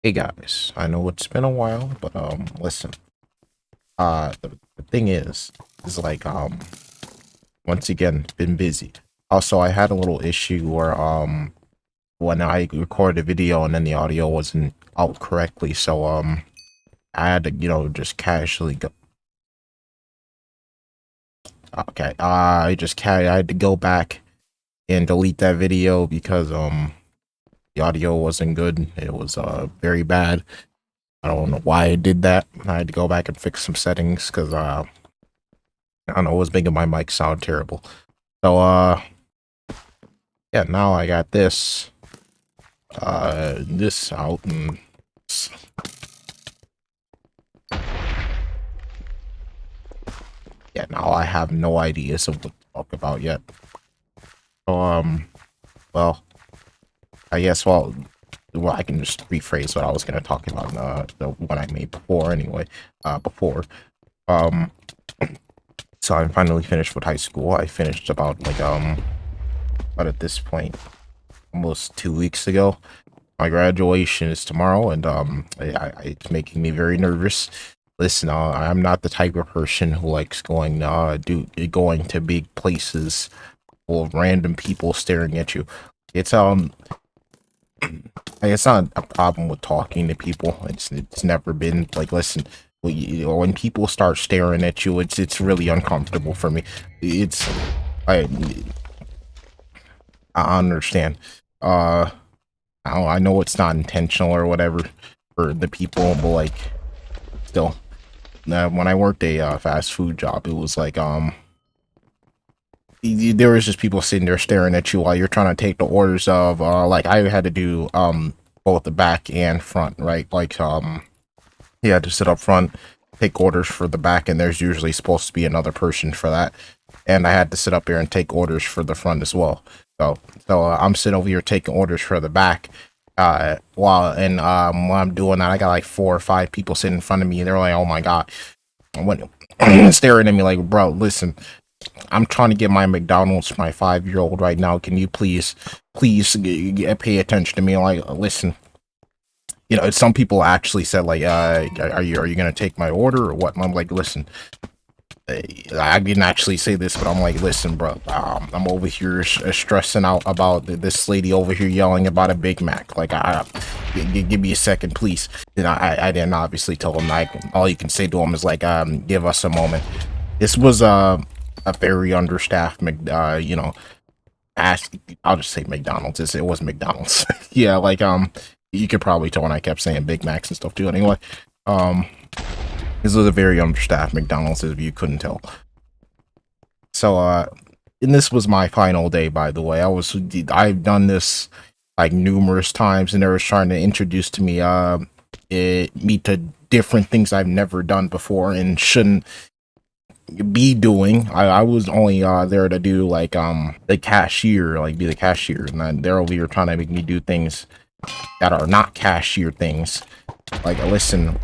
Hey guys, I know it's been a while, but listen. The thing is like once again been busy. Also, I had a little issue where when I recorded a video and then the audio wasn't out correctly, so I had to just casually go. Okay, I had to go back and delete that video because the audio wasn't good. It was very bad. I don't know why I did that. I had to go back and fix some settings because I don't know, it was making my mic sound terrible. So yeah, now I got this out and yeah, now I have no ideas of what to talk about yet. So well, I guess I can just rephrase what I was gonna talk about in the one I made before anyway. Um so I'm finally finished with high school. I finished about but at this point almost 2 weeks ago. My graduation is tomorrow, and it's making me very nervous. Listen, I'm not the type of person who likes going to big places full of random people staring at you. It's it's not a problem with talking to people. It's never been like, listen, when people start staring at you, it's really uncomfortable for me. It's I I understand. I know it's not intentional or whatever for the people, but like, still, when I worked a fast food job, it was like there was just people sitting there staring at you while you're trying to take the orders of like I had to do both the back and front, right? Like you had to sit up front, take orders for the back, and there's usually supposed to be another person for that, and I had to sit up here and take orders for the front as well. So I'm sitting over here taking orders for the back. While I'm doing that, I got like 4 or 5 people sitting in front of me. They're like, "Oh my god," when staring at me like, "Bro, listen, I'm trying to get my McDonald's for my 5-year-old right now. Can you please pay attention to me?" Like, listen, some people actually said like, "Are you gonna take my order or what?" And I'm like, "Listen." I didn't actually say this, but I'm like, listen, bro, I'm over here stressing out about this lady over here yelling about a Big Mac. Like, give me a second, please. And I didn't obviously tell him. All you can say to him is like, give us a moment. This was a very understaffed, I'll just say McDonald's. It was McDonald's. Yeah, like you could probably tell when I kept saying Big Macs and stuff too. Anyway, this was a very understaffed McDonald's, if you couldn't tell. So, and this was my final day, by the way. I've done this like numerous times, and they were trying to introduce to me, me to different things I've never done before and shouldn't be doing. I was only there to do like the cashier, like be the cashier, and then they're over here trying to make me do things that are not cashier things. Like, listen,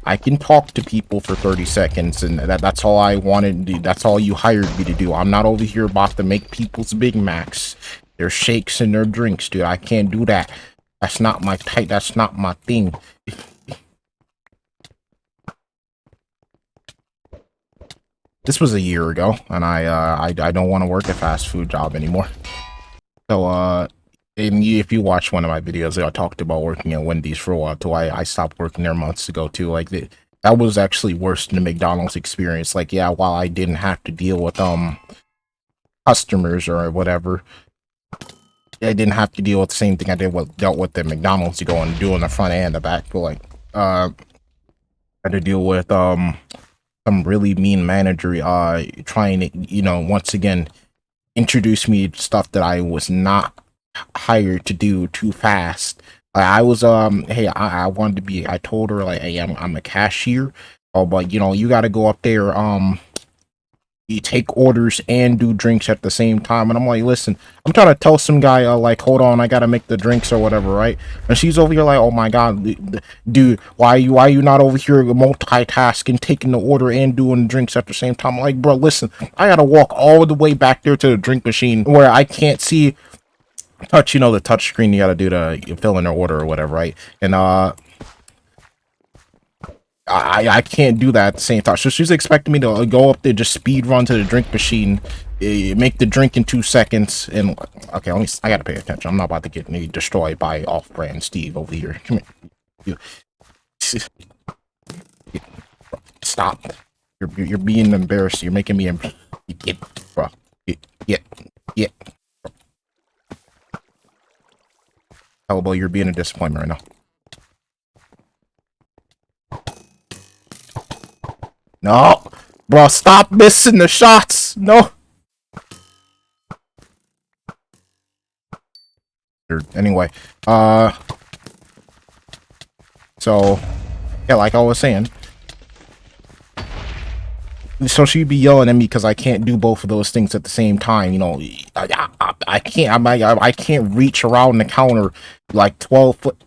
I can talk to people for 30 seconds, and that's all I wanted to do. That's all you hired me to do. I'm not over here about to make people's Big Macs, their shakes, and their drinks, dude. I can't do that. That's not my type. That's not my thing. This was a year ago, and I don't want to work a fast food job anymore. So, and if you watch one of my videos, I talked about working at Wendy's for a while too. I stopped working there months ago too. Like that was actually worse than the McDonald's experience. Like, yeah, while I didn't have to deal with customers or whatever, I didn't have to deal with the same thing I dealt with at McDonald's to go and do in the front and the back. But like, I had to deal with some really mean manager trying to once again introduce me to stuff that I was not hired to do too fast. I was hey, I wanted to be. I told her like, hey, I'm a cashier. Oh, but you got to go up there. You take orders and do drinks at the same time. And I'm like, listen, I'm trying to tell some guy like, hold on, I gotta make the drinks or whatever, right? And she's over here like, oh my god, dude, why are you not over here multitasking, taking the order and doing drinks at the same time? I'm like, bro, listen, I gotta walk all the way back there to the drink machine where I can't see touch, you know, the touch screen you gotta do to fill in their order or whatever, right? And I can't do that at the same time. So she's expecting me to go up there, just speed run to the drink machine, make the drink in 2 seconds, and okay, I gotta pay attention. I'm not about to get me destroyed by off-brand Steve over here. Come here, you, stop. You're being embarrassed. You're making me get, bro. Yeah. How about you're being a disappointment right now? No, bro, stop missing the shots. No. Anyway, so yeah, like I was saying, so she'd be yelling at me because I can't do both of those things at the same time. You know, I can't. I can't reach around the counter like 12 foot.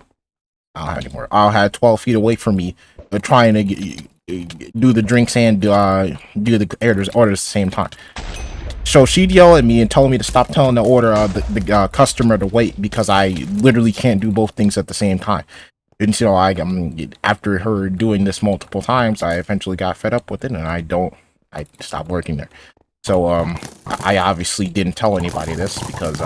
I don't have anymore. I'll have 12 feet away from me, trying to do the drinks and do the orders at the same time. So she'd yell at me and tell me to stop telling the customer to wait because I literally can't do both things at the same time. And so after her doing this multiple times, I eventually got fed up with it, and I stopped working there. So I obviously didn't tell anybody this because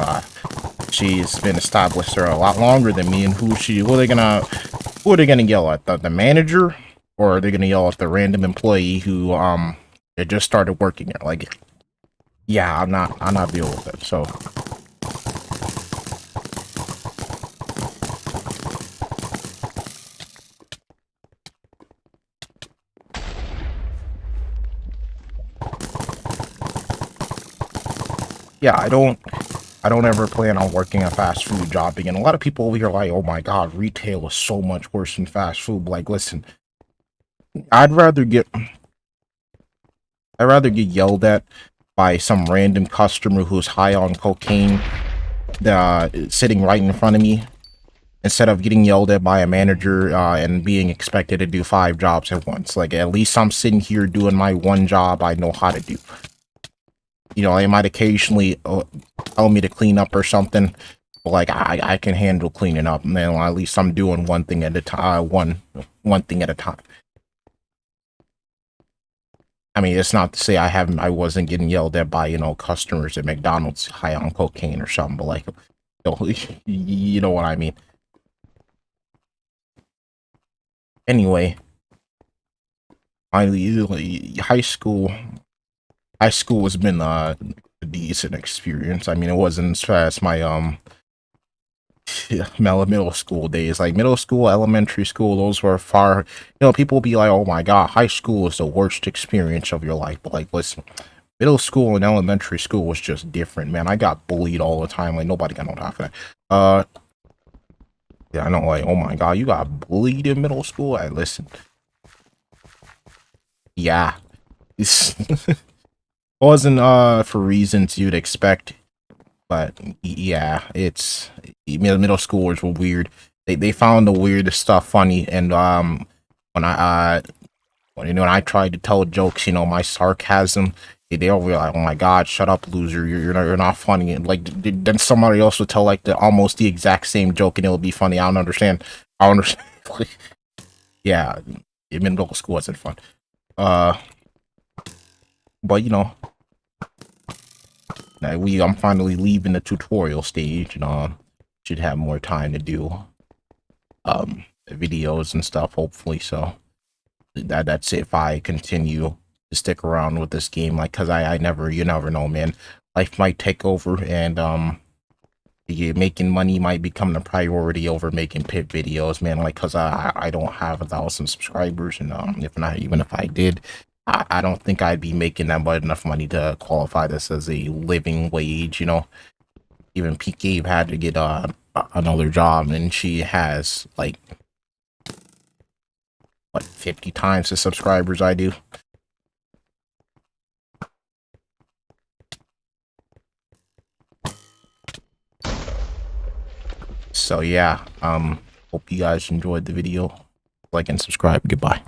she's been established there a lot longer than me. And who are they gonna yell at? The manager, or are they gonna yell at the random employee who they just started working there? Like, yeah, I'm not dealing with it. So yeah, I don't ever plan on working a fast food job again. A lot of people over here are like, oh my god, retail is so much worse than fast food. But like, listen, I'd rather get yelled at by some random customer who's high on cocaine sitting right in front of me, instead of getting yelled at by a manager and being expected to do 5 jobs at once. Like, at least I'm sitting here doing my one job I know how to do. You know, they might occasionally tell me to clean up or something, but like I can handle cleaning up, and then at least I'm doing one thing at a time. One thing at a time. I mean, it's not to say I wasn't getting yelled at by, you know, customers at McDonald's high on cocaine or something, but like, you know what I mean. Anyway, finally, high school has been a decent experience. I mean, it wasn't as fast as my middle school days. Like, middle school, elementary school, those were far, you know, people will be like, oh my god, high school is the worst experience of your life. But like, listen, middle school and elementary school was just different, man. I got bullied all the time. Like, nobody got no time for that. Yeah, I know, like, oh my god, you got bullied in middle school? I listen. Yeah. It wasn't for reasons you'd expect. But yeah, it's middle schoolers were weird. They found the weirdest stuff funny, and when I tried to tell jokes, you know, my sarcasm, they all were like, "Oh my god, shut up, loser! You're not funny." And like, then somebody else would tell like almost the exact same joke, and it'll be funny. I don't understand. I don't understand. Like, yeah, middle school wasn't fun. But you know. I'm finally leaving the tutorial stage, and should have more time to do videos and stuff, hopefully. So that's it. If I continue to stick around with this game, like, because you never know, man. Life might take over, and making money might become the priority over making pit videos, man. Like, because I don't have 1,000 subscribers, and even if I did, I don't think I'd be making that much enough money to qualify this as a living wage, you know. Even PK had to get another job, and she has like what, 50 times the subscribers I do. So yeah, hope you guys enjoyed the video. Like and subscribe. Goodbye.